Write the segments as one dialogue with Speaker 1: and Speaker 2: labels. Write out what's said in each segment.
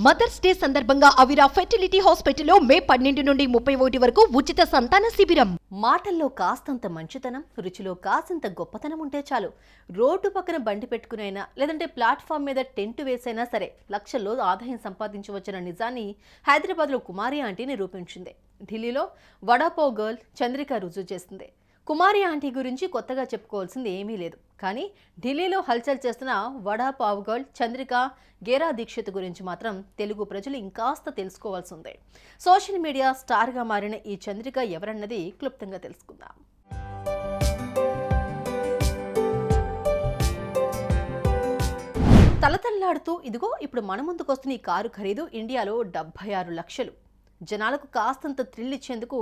Speaker 1: Mothers day సందర్భంగా అవిరా fertility హాస్పిటల్లో మే 12 నుండి 31 వరకు ఉచిత సంతాన శిబిరం. మాటల్లో కాస్తంత మంచితనం, రుచిలో కాసింత గొప్పతనం ఉంటే చాలు. రోడ్డు పక్కన బండి పెట్టుకునైనా లేదంటే ప్లాట్ఫామ్ మీద టెంట్ వేసైనా సరే లక్షల్లో ఆదాయం సంపాదించవచ్చిన నిజాన్ని హైదరాబాద్లో కుమారి ఆంటీ నిరూపించింది. ఢిల్లీలో వడాపావ్ గర్ల్ చంద్రిక రుజువు చేసింది. కుమారి ఆంటీ గురించి కొత్తగా చెప్పుకోవాల్సింది ఏమీ లేదు. కానీ ఢిల్లీలో హల్చల్ చేస్తున్న వడాపావ్ గర్ల్ చంద్రిక గేరా దీక్షిత్ గురించి మాత్రం తెలుగు ప్రజలు ఇంకాస్త తెలుసుకోవాల్సి ఉంది. సోషల్ మీడియా స్టార్గా మారిన ఈ చంద్రిక ఎవరన్నది క్లుప్తంగా తెలుసుకుందాం. తలతల్లాడుతూ ఇదిగో ఇప్పుడు మన ముందుకొస్తున్న ఈ కారు ఖరీదు ఇండియాలో 76 లక్షలు. జనాలకు కాస్తంత థ్రిల్ ఇచ్చేందుకు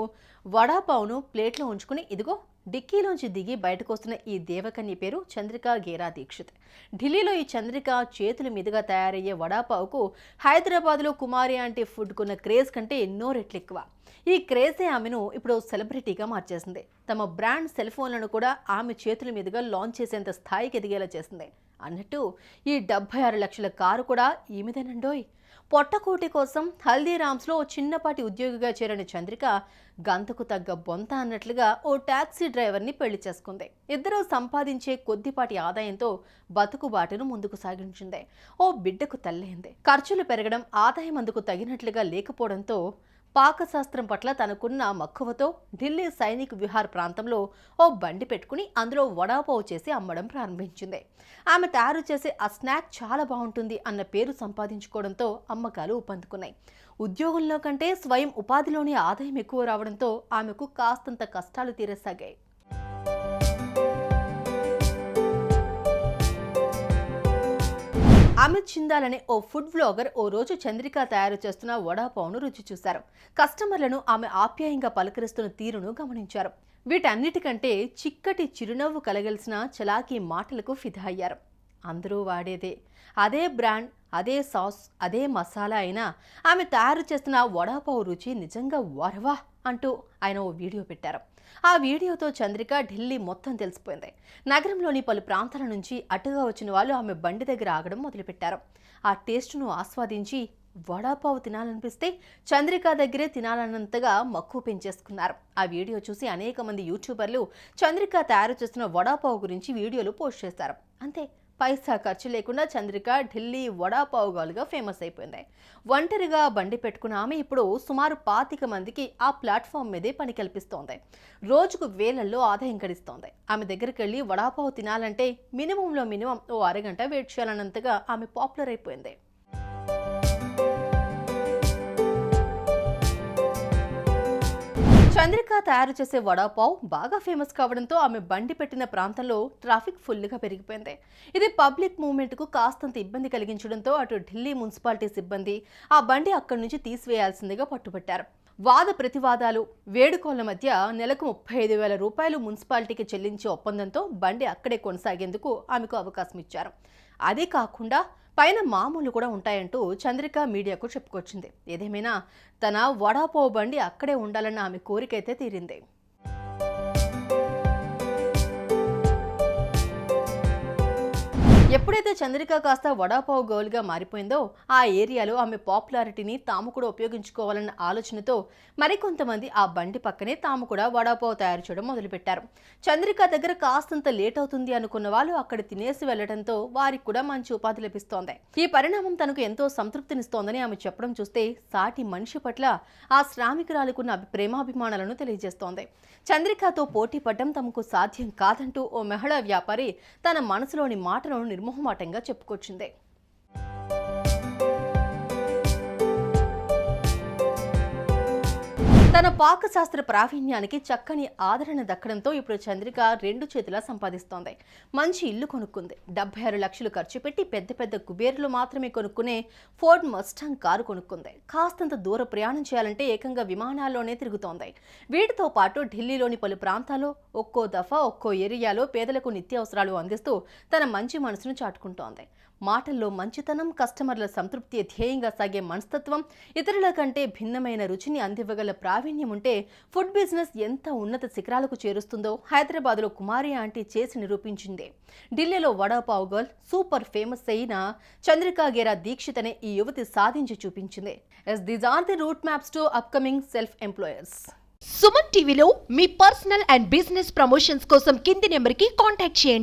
Speaker 1: వడాపావును ప్లేట్లో ఉంచుకుని ఇదిగో డిక్కీలోంచి దిగి బయటకు వస్తున్న ఈ దేవకన్య పేరు చంద్రిక గేరా దీక్షిత్. ఢిల్లీలో ఈ చంద్రిక చేతుల మీదుగా తయారయ్యే వడాపావుకు హైదరాబాద్లో కుమారి ఆంటీ ఫుడ్కున్న క్రేజ్ కంటే ఎన్నో రెట్లు ఎక్కువ. ఈ క్రేజే ఆమెను ఇప్పుడు సెలబ్రిటీగా మార్చేసింది. తమ బ్రాండ్ సెల్ ఫోన్లను కూడా ఆమె చేతుల మీదుగా లాంచ్ చేసేంత స్థాయికి ఎదిగేలా చేసింది. అన్నట్టు ఈ 76 లక్షల కారు కూడా ఈమెదేనండోయ్. పొట్టకోటి కోసం హల్దీరామ్స్లో ఓ చిన్నపాటి ఉద్యోగిగా చేరిన చంద్రిక గంతకు తగ్గ బొంత అన్నట్లుగా ఓ టాక్సీ డ్రైవర్ని పెళ్లి చేసుకుంది. ఇద్దరూ సంపాదించే కొద్దిపాటి ఆదాయంతో బతుకుబాటును ముందుకు సాగించింది. ఓ బిడ్డకు తల్లయింది. ఖర్చులు పెరగడం, ఆదాయం అందుకు తగినట్లుగా లేకపోవడంతో పాకశాస్త్రం పట్ల తనకున్న మక్కువతో ఢిల్లీ సైనిక్ విహార్ ప్రాంతంలో ఓ బండి పెట్టుకుని అందులో వడాపావు చేసి అమ్మడం ప్రారంభించింది. ఆమె తయారు చేసే ఆ స్నాక్ చాలా బాగుంటుంది అన్న పేరు సంపాదించుకోవడంతో అమ్మకాలు ఊపందుకున్నాయి. ఉద్యోగంలో కంటే స్వయం ఉపాధిలోనే ఆదాయం ఎక్కువ రావడంతో ఆమెకు కాస్తంత కష్టాలు తీరసాగాయి. అమిత్ చిందాల్ అనే ఓ ఫుడ్ వ్లాగర్ ఓ రోజు చంద్రిక తయారు చేస్తున్న వడాపావును రుచి చూశారు. కస్టమర్లను ఆమె ఆప్యాయంగా పలకరిస్తున్న తీరును గమనించారు. వీటన్నిటికంటే చిక్కటి చిరునవ్వు కలగలిసిన చలాకీ మాటలకు ఫిదా అయ్యారు. అందరూ వాడేదే, అదే బ్రాండ్, అదే సాస్, అదే మసాలా అయినా ఆమె తయారు చేస్తున్న వడాపావు రుచి నిజంగా వరవా అంటూ ఆయన ఓ వీడియో పెట్టారు. ఆ వీడియోతో చంద్రిక ఢిల్లీ మొత్తం తెలిసిపోయింది. నగరంలోని పలు ప్రాంతాల నుంచి అటుగా వచ్చిన వాళ్ళు ఆమె బండి దగ్గర ఆగడం మొదలుపెట్టారు. ఆ టేస్ట్ను ఆస్వాదించి వడాపావు తినాలనిపిస్తే చంద్రిక దగ్గరే తినాలన్నంతగా మక్కువ పెంచేసుకున్నారు. ఆ వీడియో చూసి అనేక మంది యూట్యూబర్లు చంద్రిక తయారు చేస్తున్న వడాపావు గురించి వీడియోలు పోస్ట్ చేశారు. అంతే, పైసా ఖర్చు లేకుండా చంద్రిక ఢిల్లీ వడాపావు గర్ల్గా ఫేమస్ అయిపోయింది. ఒంటరిగా బండి పెట్టుకున్న ఆమె ఇప్పుడు సుమారు 25 మందికి ఆ ప్లాట్ఫామ్ మీదే పని కల్పిస్తోంది. రోజుకు వేలల్లో ఆదాయం గడిస్తోంది. ఆమె దగ్గరికి వెళ్ళి వడాపావు తినాలంటే మినిమం ఓ అరగంట వెయిట్ చేయాలన్నంతగా ఆమె పాపులర్ అయిపోయింది. చంద్రిక తయారు చేసే వడాపావ్ బాగా ఫేమస్ కావడంతో ఆమె బండి పెట్టిన ప్రాంతంలో ట్రాఫిక్ ఫుల్గా పెరిగిపోయింది. ఇది పబ్లిక్ మూవ్మెంట్కు కాస్తంత ఇబ్బంది కలిగించడంతో అటు ఢిల్లీ మున్సిపాలిటీ సిబ్బంది ఆ బండి అక్కడి నుంచి తీసివేయాల్సిందిగా పట్టుబట్టారు. వాద ప్రతివాదాలు, వేడుకోళ్ల మధ్య నెలకు 35,000 రూపాయలు మున్సిపాలిటీకి చెల్లించే ఒప్పందంతో బండి అక్కడే కొనసాగేందుకు ఆమెకు అవకాశం ఇచ్చారు. అదే కాకుండా పైన మామూలు కూడా ఉంటాయంటూ చంద్రిక మీడియాకు చెప్పుకొచ్చింది. ఏదేమైనా తన వడాపావ్ బండి అక్కడే ఉండాలన్న ఆమె కోరికైతే తీరింది. ఎప్పుడైతే చంద్రిక కాస్త వడాపావ్ గర్ల్గా మారిపోయిందో ఆ ఏరియాలో ఆమె పాపులారిటీని తాము కూడా ఉపయోగించుకోవాలన్న ఆలోచనతో మరికొంతమంది ఆ బండి పక్కనే తాము కూడా వడాపావ్ తయారు చేయడం మొదలుపెట్టారు. చంద్రిక దగ్గర కాస్తంత లేట్ అవుతుంది అనుకున్న వాళ్ళు అక్కడ తినేసి వెళ్లడంతో వారికి కూడా మంచి ఉపాధి లభిస్తోంది. ఈ పరిణామం తనకు ఎంతో సంతృప్తినిస్తోందని ఆమె చెప్పడం చూస్తే సాటి మనిషి పట్ల ఆ శ్రామికురాలకున్న ప్రేమాభిమానాలను తెలియజేస్తోంది. చంద్రికతో పోటీ పడడం తమకు సాధ్యం కాదంటూ ఓ మహిళా వ్యాపారి తన మనసులోని మాటలను నిర్మోహమాటంగా చెప్పుకొచ్చింది. తన పాకశాస్త్ర ప్రావీణ్యానికి చక్కని ఆదరణ దక్కడంతో ఇప్పుడు చంద్రిక 2 చేతులా సంపాదిస్తోంది. మంచి ఇల్లు కొనుక్కుంది. 76 లక్షలు ఖర్చు పెట్టి పెద్ద పెద్ద కుబేర్లు మాత్రమే కొనుక్కునే ఫోర్డ్ మస్టాంగ్ కారు కొనుక్కుంది. కాస్తంత దూర ప్రయాణం చేయాలంటే ఏకంగా విమానాల్లోనే తిరుగుతోంది. వీటితో పాటు ఢిల్లీలోని పలు ప్రాంతాల్లో ఒక్కో దఫా ఒక్కో ఏరియాలో పేదలకు నిత్యావసరాలు అందిస్తూ తన మంచి మనసును చాటుకుంటోంది. మాటల్లో మంచితనం, కస్టమర్ల సంతృప్తి ధ్యేయంగా సాగే మనస్తత్వం, ఇతరుల కంటే భిన్నమైన రుచిని అందివ్వగల ప్రావీణ్యం ఉంటే ఫుడ్ బిజినెస్ ఎంత ఉన్నత శిఖరాలకు చేరుస్తుందో హైదరాబాద్లో కుమారి ఆంటీ చేసి నిరూపించింది. ఢిల్లీలో వడాపావ్ గర్ల్, సూపర్ ఫేమస్ అయిన చంద్రికా గేరా దీక్షిత్ అనే ఈ యువతి సాధించి చూపించింది. These are the route maps to upcoming self employers.
Speaker 2: Suman టీవీలో మీ పర్సనల్ అండ్ బిజినెస్ ప్రమోషన్స్ కోసం కింది నెంబర్కి కాంటాక్ట్ చేయండి.